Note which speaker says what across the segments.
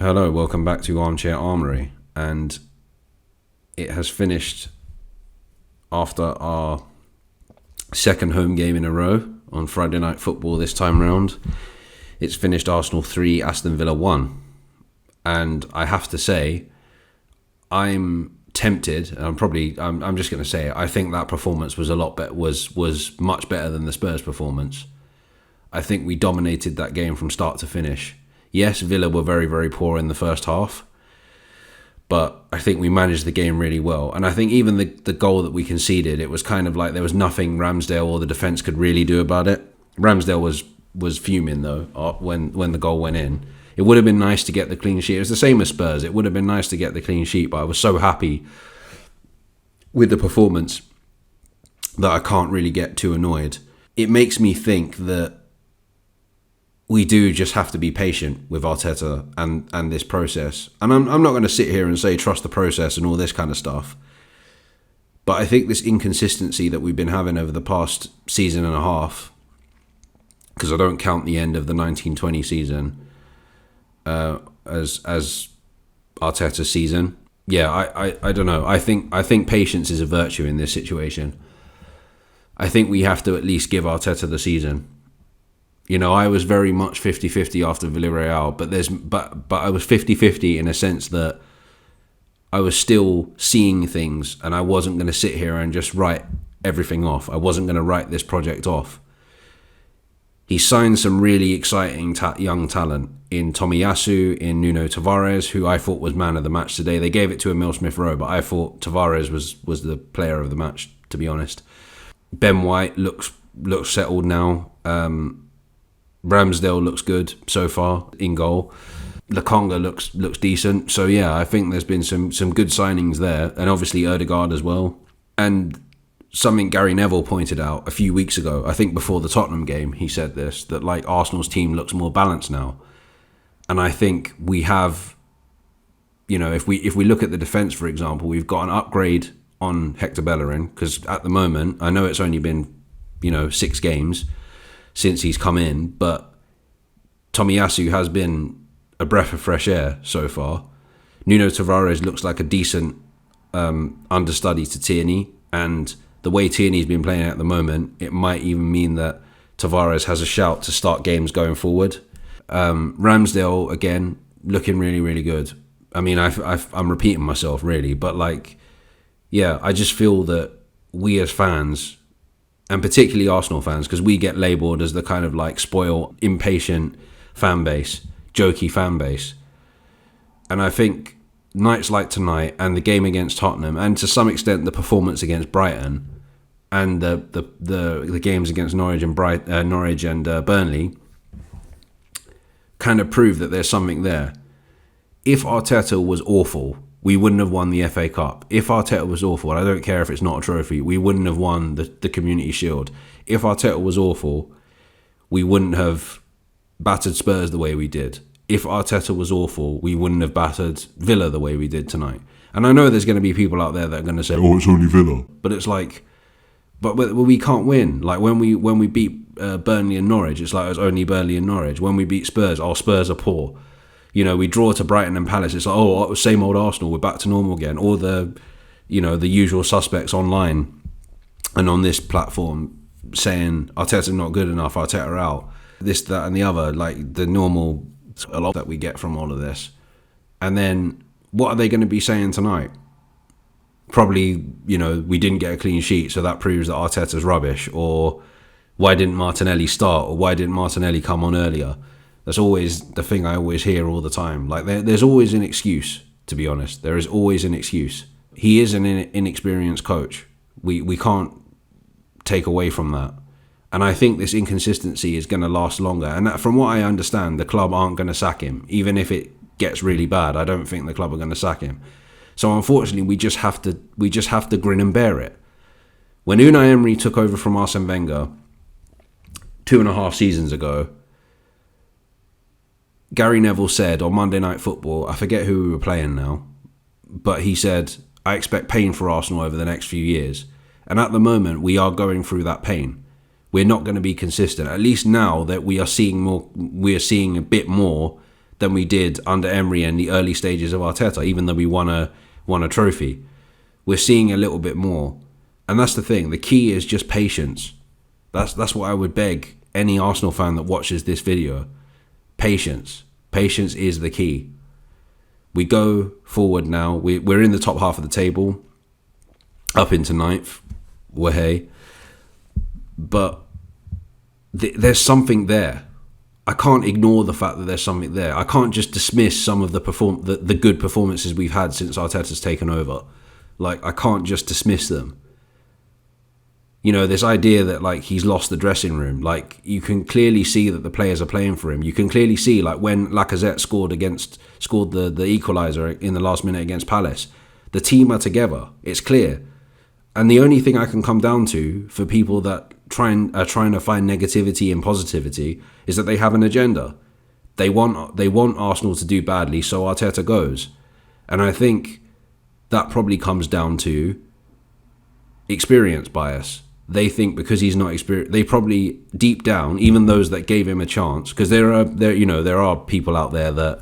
Speaker 1: Hello, welcome back to Armchair Armory. And it has finished after our second home game in a row on Friday Night Football this time round. It's finished Arsenal 3, Aston Villa 1. And I have to say, I'm tempted, and I'm just going to say it, I think that performance was a lot better, was much better than the Spurs performance. I think we dominated that game from start to finish. Yes, Villa were very, very poor in the first half, but I think we managed the game really well. And I think even the goal that we conceded, it was kind of like there was nothing Ramsdale or the defence could really do about it. Ramsdale was fuming, though, when the goal went in. It would have been nice to get the clean sheet. It was the same as Spurs. It would have been nice to get the clean sheet, but I was so happy with the performance that I can't really get too annoyed. It makes me think that we do just have to be patient with Arteta and this process. And I'm not going to sit here and say trust the process and all this kind of stuff. But I think this inconsistency that we've been having over the past season and a half, because I don't count the end of the 1920 season as Arteta's season. Yeah, I don't know. I think patience is a virtue in this situation. I think we have to at least give Arteta the season. You know, I was very much 50-50 after Villarreal, but I was 50-50 in a sense that I was still seeing things, and I wasn't going to sit here and just write everything off. I wasn't going to write this project off. He signed some really exciting young talent in Tomiyasu, in Nuno Tavares, who I thought was man of the match today. They gave it to Emile Smith-Rowe, but I thought Tavares was the player of the match, to be honest. Ben White looks settled now. Ramsdale looks good so far in goal. Lokonga looks decent. So yeah, I think there's been some good signings there, and obviously Ødegaard as well. And something Gary Neville pointed out a few weeks ago, I think before the Tottenham game, he said this, that like Arsenal's team looks more balanced now. And I think we have, you know, if we look at the defence, for example, we've got an upgrade on Hector Bellerin, because at the moment, I know it's only been, 6 games since he's come in, but Tomiyasu has been a breath of fresh air so far. Nuno Tavares looks like a decent understudy to Tierney, and the way Tierney's been playing at the moment, it might even mean that Tavares has a shout to start games going forward. Ramsdale, again, looking really, really good. I mean, I'm repeating myself, really, but I just feel that we as fans, and particularly Arsenal fans, because we get labelled as the kind of like spoiled, impatient fan base, jokey fan base. And I think nights like tonight and the game against Tottenham, and to some extent the performance against Brighton, and the games against Norwich and Burnley, kind of prove that there's something there. If Arteta was awful, we wouldn't have won the FA Cup. If Arteta was awful, and I don't care if it's not a trophy, we wouldn't have won the Community Shield. If Arteta was awful, we wouldn't have battered Spurs the way we did. If Arteta was awful, we wouldn't have battered Villa the way we did tonight. And I know there's going to be people out there that are going to say, "Oh, it's only Villa." But it's like, but we can't win. Like when we beat Burnley and Norwich, it's like it's only Burnley and Norwich. When we beat Spurs, our Spurs are poor. We draw to Brighton and Palace. It's like, oh, same old Arsenal. We're back to normal again. All the usual suspects online and on this platform saying Arteta's not good enough, Arteta out, this, that, and the other, like the normal a lot that we get from all of this. And then what are they going to be saying tonight? Probably, we didn't get a clean sheet, so that proves that Arteta's rubbish. Or why didn't Martinelli start? Or why didn't Martinelli come on earlier? That's always the thing I always hear all the time. Like there's always an excuse, to be honest. There is always an excuse. He is an inexperienced coach. We can't take away from that. And I think this inconsistency is going to last longer. And from what I understand, the club aren't going to sack him. Even if it gets really bad, I don't think the club are going to sack him. So unfortunately, we just have to grin and bear it. When Unai Emery took over from Arsene Wenger 2.5 seasons ago, Gary Neville said on Monday Night Football, I forget who we were playing now, but he said, I expect pain for Arsenal over the next few years. And at the moment, we are going through that pain. We're not going to be consistent. At least now that we are seeing a bit more than we did under Emery and the early stages of Arteta, even though we won a trophy. We're seeing a little bit more. And that's the thing. The key is just patience. That's what I would beg any Arsenal fan that watches this video. Patience. Patience is the key. We go forward now. We're in the top half of the table, up into 9th. Wahey. But there's something there. I can't ignore the fact that there's something there. I can't just dismiss some of the good performances we've had since Arteta's taken over. Like, I can't just dismiss them. You know, this idea that, like, he's lost the dressing room. Like, you can clearly see that the players are playing for him. You can clearly see, like, when Lacazette scored the equaliser in the last minute against Palace, the team are together. It's clear. And the only thing I can come down to for people that are trying to find negativity and positivity is that they have an agenda. They want Arsenal to do badly, so Arteta goes. And I think that probably comes down to experience bias. They think because he's not experienced, they probably deep down, even those that gave him a chance, because there are people out there that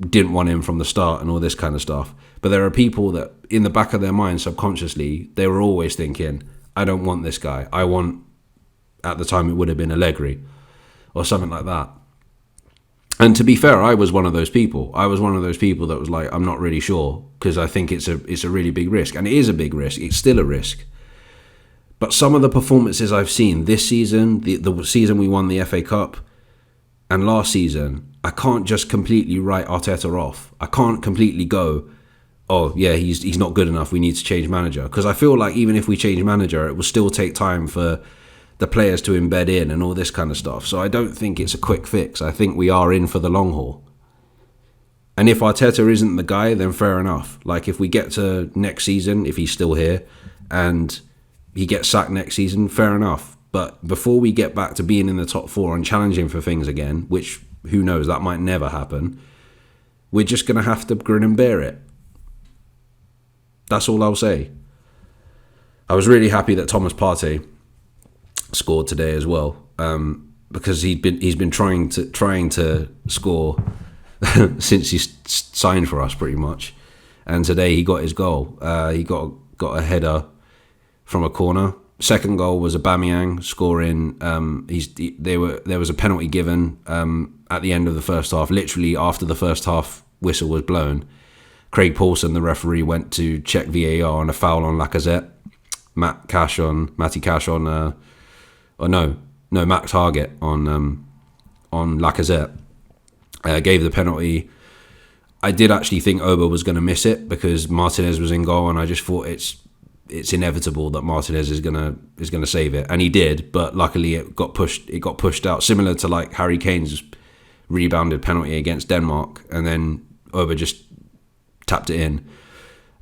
Speaker 1: didn't want him from the start and all this kind of stuff. But there are people that in the back of their mind subconsciously, they were always thinking, I don't want this guy. I want, at the time it would have been Allegri or something like that. And to be fair, I was one of those people. I was one of those people that was like, I'm not really sure, because I think it's a really big risk. And it is a big risk. It's still a risk. But some of the performances I've seen this season, the season we won the FA Cup, and last season, I can't just completely write Arteta off. I can't completely go, oh yeah, he's not good enough, we need to change manager. Because I feel like even if we change manager, it will still take time for the players to embed in and all this kind of stuff. So I don't think it's a quick fix. I think we are in for the long haul. And if Arteta isn't the guy, then fair enough. Like, if we get to next season, if he's still here, and he gets sacked next season, fair enough. But before we get back to being in the top 4 and challenging for things again, which, who knows, that might never happen, we're just going to have to grin and bear it. That's all I'll say. I was really happy that Thomas Partey scored today as well, because he's been trying to score since he signed for us, pretty much. And today he got his goal. He got a header from a corner. Second goal was Aubameyang scoring. There was a penalty given at the end of the first half, literally after the first half whistle was blown. Craig Paulson, the referee, went to check VAR on a foul on Lacazette. Matt Target on Lacazette. Gave the penalty. I did actually think Oba was going to miss it because Martinez was in goal, and I just thought it's inevitable that Martinez is gonna save it, and he did. But luckily, it got pushed out, similar to like Harry Kane's rebounded penalty against Denmark, and then Oba just tapped it in.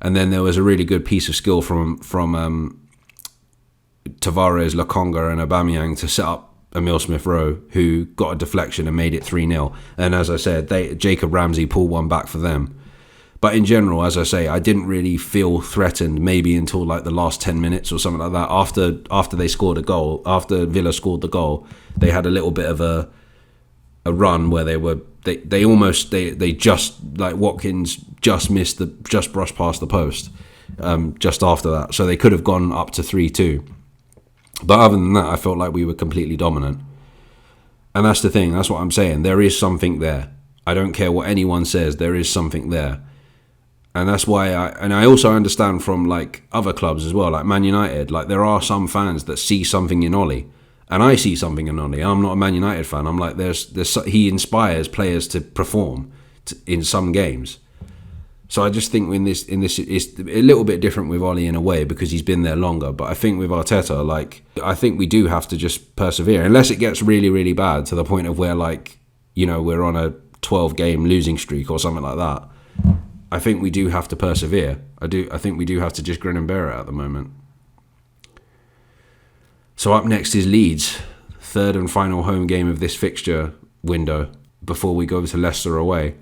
Speaker 1: And then there was a really good piece of skill from Tavares, Lokonga and Aubameyang to set up Emile Smith-Rowe, who got a deflection and made it 3-0. And as I said, Jacob Ramsey pulled one back for them. But in general, as I say, I didn't really feel threatened maybe until like the last 10 minutes or something like that. After they scored a goal, after Villa scored the goal, they had a little bit of a run where they just, like, Watkins just brushed past the post just after that. So they could have gone up to 3-2. But other than that, I felt like we were completely dominant. And that's the thing. That's what I'm saying. There is something there. I don't care what anyone says. There is something there. And that's why I also understand from like other clubs as well, like Man United, like there are some fans that see something in Ollie. And I see something in Ollie. I'm not a Man United fan. I'm like, he inspires players to perform in some games. So I just think in this it's a little bit different with Ollie in a way because he's been there longer. But I think with Arteta, like, I think we do have to just persevere unless it gets really, really bad to the point of where, like, you know, we're on a 12-game losing streak or something like that. I think we do have to persevere. I think we do have to just grin and bear it at the moment. So up next is Leeds, third and final home game of this fixture window before we go to Leicester away.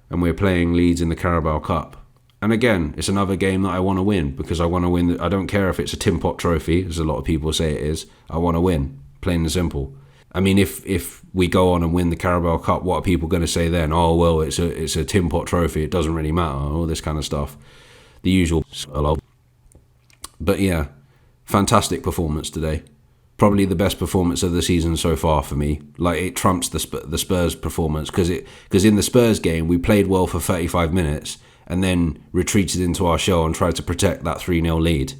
Speaker 1: And we're playing Leeds in the Carabao Cup. And again, it's another game that I want to win because I want to win. I don't care if it's a Tim Pot trophy, as a lot of people say it is. I want to win, plain and simple. I mean, if we go on and win the Carabao Cup, what are people going to say then? Oh, well, it's a tin pot trophy. It doesn't really matter. All this kind of stuff. The usual. But yeah, fantastic performance today. Probably the best performance of the season so far for me. Like, it trumps the Spurs performance because in the Spurs game we played well for 35 minutes and then retreated into our shell and tried to protect that 3-0 lead.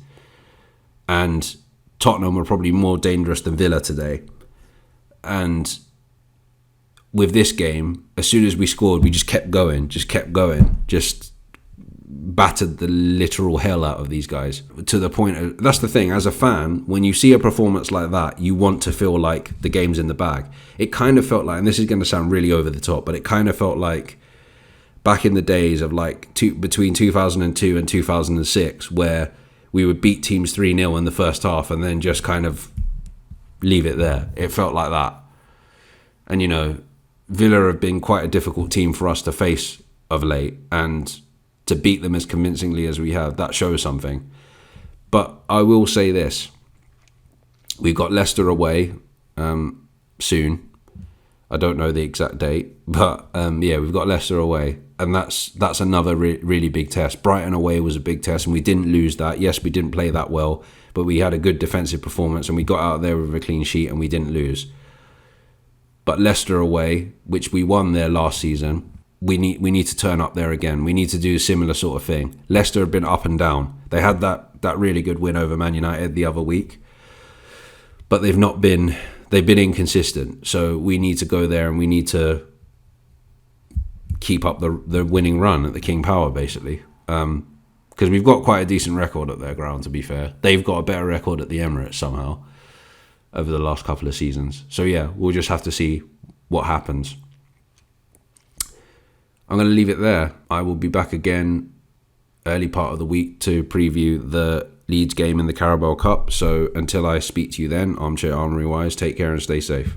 Speaker 1: And Tottenham were probably more dangerous than Villa today. And with this game, as soon as we scored, we just kept going, just battered the literal hell out of these guys to the point of, that's the thing, as a fan, when you see a performance like that, you want to feel like the game's in the bag. It kind of felt like, and this is going to sound really over the top, but it kind of felt like back in the days of like between 2002 and 2006, where we would beat teams 3-0 in the first half and then just kind of leave it there. It felt like that. And, you know, Villa have been quite a difficult team for us to face of late, and to beat them as convincingly as we have, that shows something. But I will say this. We've got Leicester away soon. I don't know the exact date, but yeah, we've got Leicester away, and that's another really big test. Brighton away was a big test, and we didn't lose that. Yes, we didn't play that well, but we had a good defensive performance, and we got out there with a clean sheet, and we didn't lose. But Leicester away, which we won there last season, we need to turn up there again. We need to do a similar sort of thing. Leicester have been up and down. They had that really good win over Man United the other week, but they've been inconsistent. So we need to go there and we need to keep up the winning run at the King Power, basically. Because we've got quite a decent record at their ground, to be fair. They've got a better record at the Emirates somehow over the last couple of seasons. So yeah, we'll just have to see what happens. I'm going to leave it there. I will be back again early part of the week to preview the Leeds game in the Carabao Cup. So until I speak to you then, Armchair Armory Wise, take care and stay safe.